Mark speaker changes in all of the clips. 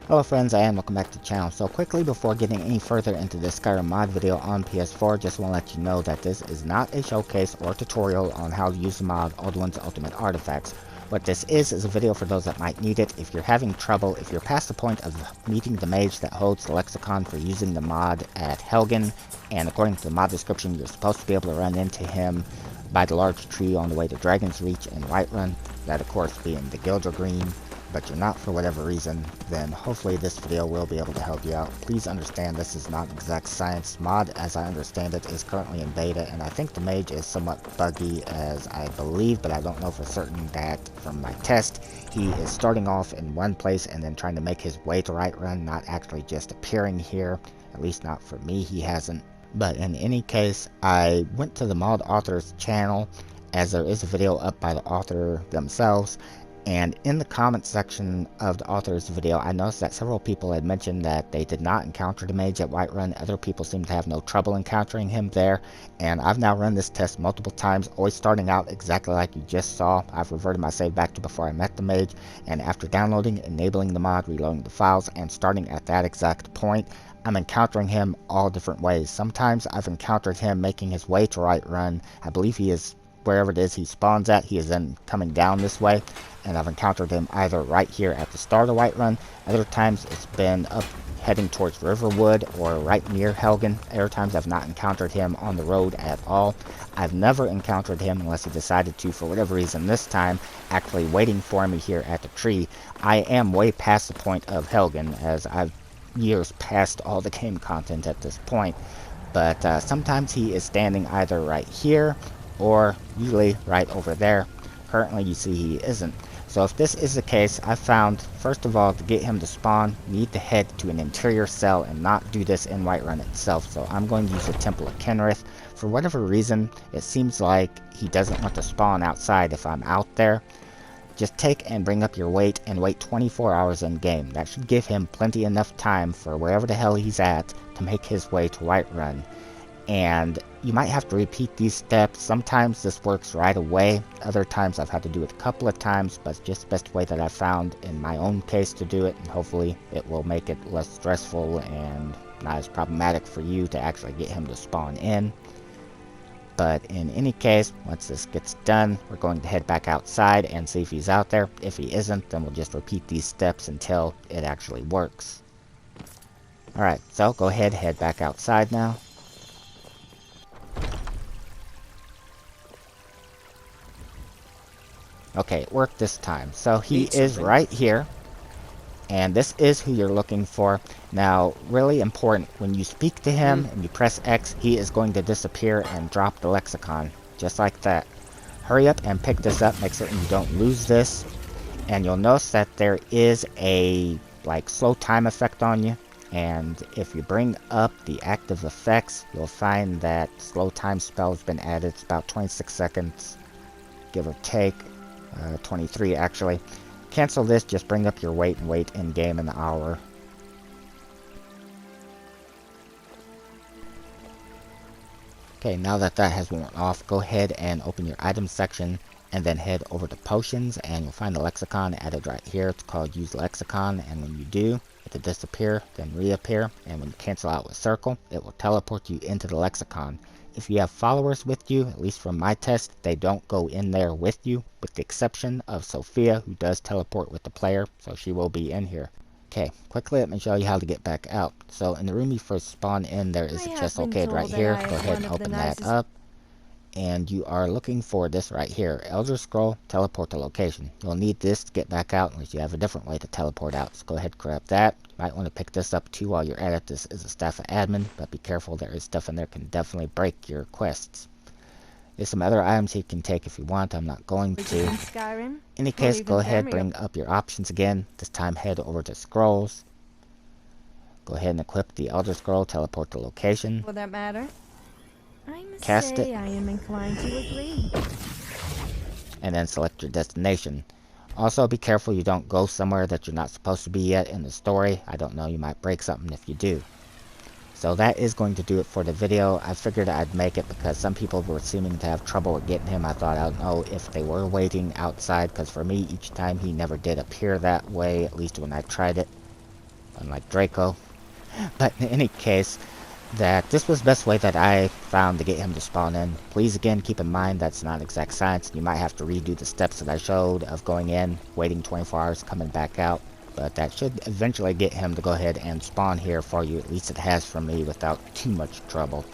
Speaker 1: Hello friends, welcome back to the channel. So quickly before getting any further into this Skyrim mod video on PS4, just want to let you know that this is not a showcase or tutorial on how to use the mod Alduin's Ultimate Artifacts. What this is a video for those that might need it. If you're having trouble, if you're past the point of meeting the mage that holds the lexicon for using the mod at Helgen, and according to the mod description you're supposed to be able to run into him by the large tree on the way to Dragon's Reach in Whiterun, that of course being the Gildra Green, but you're not for whatever reason, then hopefully this video will be able to help you out. Please understand this is not exact science. Mod, as I understand it, is currently in beta, and I think the mage is somewhat buggy as I believe, but I don't know for certain that from my test. He is starting off in one place and then trying to make his way to Whiterun, not actually just appearing here. At least not for me, he hasn't. But in any case, I went to the mod author's channel, as there is a video up by the author themselves. And in the comments section of the author's video, I noticed that several people had mentioned that they did not encounter the mage at Whiterun. Other people seem to have no trouble encountering him there. And I've now run this test multiple times, always starting out exactly like you just saw. I've reverted my save back to before I met the mage. And after downloading, enabling the mod, reloading the files, and starting at that exact point, I'm encountering him all different ways. Sometimes I've encountered him making his way to Whiterun. I believe he is wherever it is he spawns at, he is then coming down this way, and I've encountered him either right here at the start of Whiterun. Other times it's been up heading towards Riverwood or right near Helgen. Other times I've not encountered him on the road at all. I've never encountered him unless he decided to, for whatever reason this time, actually waiting for me here at the tree. I am way past the point of Helgen, as I've years past all the game content at this point, but sometimes he is standing either right here or usually right over there. Currently you see he isn't. So if this is the case, I found, first of all, to get him to spawn, you need to head to an interior cell and not do this in Whiterun itself. So I'm going to use the Temple of Kenrith. For whatever reason, it seems like he doesn't want to spawn outside if I'm out there. Just take and bring up your weight and wait 24 hours in game. That should give him plenty enough time for wherever the hell he's at to make his way to Whiterun. And you might have to repeat these steps. Sometimes this works right away. Other times I've had to do it a couple of times, but it's just the best way that I've found in my own case to do it. And hopefully it will make it less stressful and not as problematic for you to actually get him to spawn in. But in any case, once this gets done, we're going to head back outside and see if he's out there. If he isn't, then we'll just repeat these steps until it actually works. Alright, so go ahead, head back outside now. Okay, it worked this time. So he is right here. And this is who you're looking for. Now, really important, when you speak to him and you press X, he is going to disappear and drop the lexicon. Just like that. Hurry up and pick this up. Make certain you don't lose this. And you'll notice that there is a slow time effect on you. And if you bring up the active effects, you'll find that slow time spell has been added. It's about 26 seconds, give or take. 23 actually. Cancel this, just bring up your weight and wait in game an hour. Okay, now that that has worn off, go ahead and open your items section and then head over to potions, and you'll find the lexicon added right here. It's called use lexicon, and when you do, it'll disappear, then reappear, and when you cancel out with circle, it will teleport you into the lexicon. If you have followers with you, at least from my test, they don't go in there with you, with the exception of Sophia, who does teleport with the player, so she will be in here. Okay, quickly let me show you how to get back out. So in the room you first spawn in, there is a chest located right here. Go ahead and open that up. And you are looking for this right here, Elder Scroll, teleport to location. You'll need this to get back out unless you have a different way to teleport out. So go ahead and grab that. You might want to pick this up too while you're at it. This is a staff of admin, but be careful, there is stuff in there can definitely break your quests. There's some other items you can take if you want. I'm not going to. In
Speaker 2: Skyrim?
Speaker 1: Any case, go ahead, bring up your options again. This time head over to scrolls. Go ahead and equip the Elder Scroll, teleport to location.
Speaker 2: For that matter? I must
Speaker 1: Cast
Speaker 2: say
Speaker 1: it.
Speaker 2: I am inclined to agree.
Speaker 1: And then select your destination. Also be careful you don't go somewhere that you're not supposed to be yet in the story. I don't know, you might break something if you do. So that is going to do it for the video. I figured I'd make it because some people were seeming to have trouble with getting him. I thought, I don't know if they were waiting outside, because for me each time he never did appear that way, at least when I tried it. unlike Draco. But in any case, that this was the best way that I found to get him to spawn in. Please again keep in mind that's not exact science. You might have to redo the steps that I showed of going in, waiting 24 hours, coming back out. But that should eventually get him to go ahead and spawn here for you. At least it has for me without too much trouble.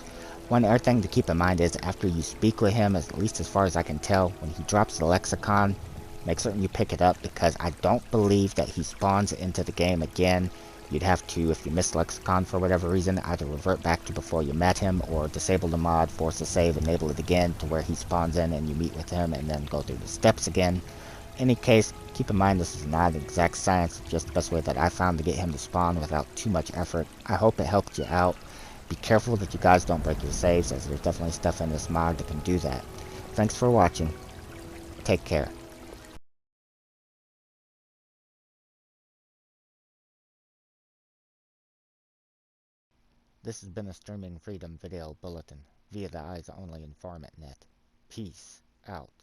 Speaker 1: One other thing to keep in mind is after you speak with him, at least as far as I can tell, when he drops the lexicon, make certain you pick it up because I don't believe that he spawns into the game again. You'd have to, if you miss lexicon for whatever reason, either revert back to before you met him or disable the mod, force a save, enable it again to where he spawns in and you meet with him and then go through the steps again. In any case, keep in mind this is not exact science, just the best way that I found to get him to spawn without too much effort. I hope it helped you out. Be careful that you guys don't break your saves, as there's definitely stuff in this mod that can do that. Thanks for watching. Take care. This has been a Streaming Freedom Video Bulletin via the Eyes Only Informant Net. Peace out.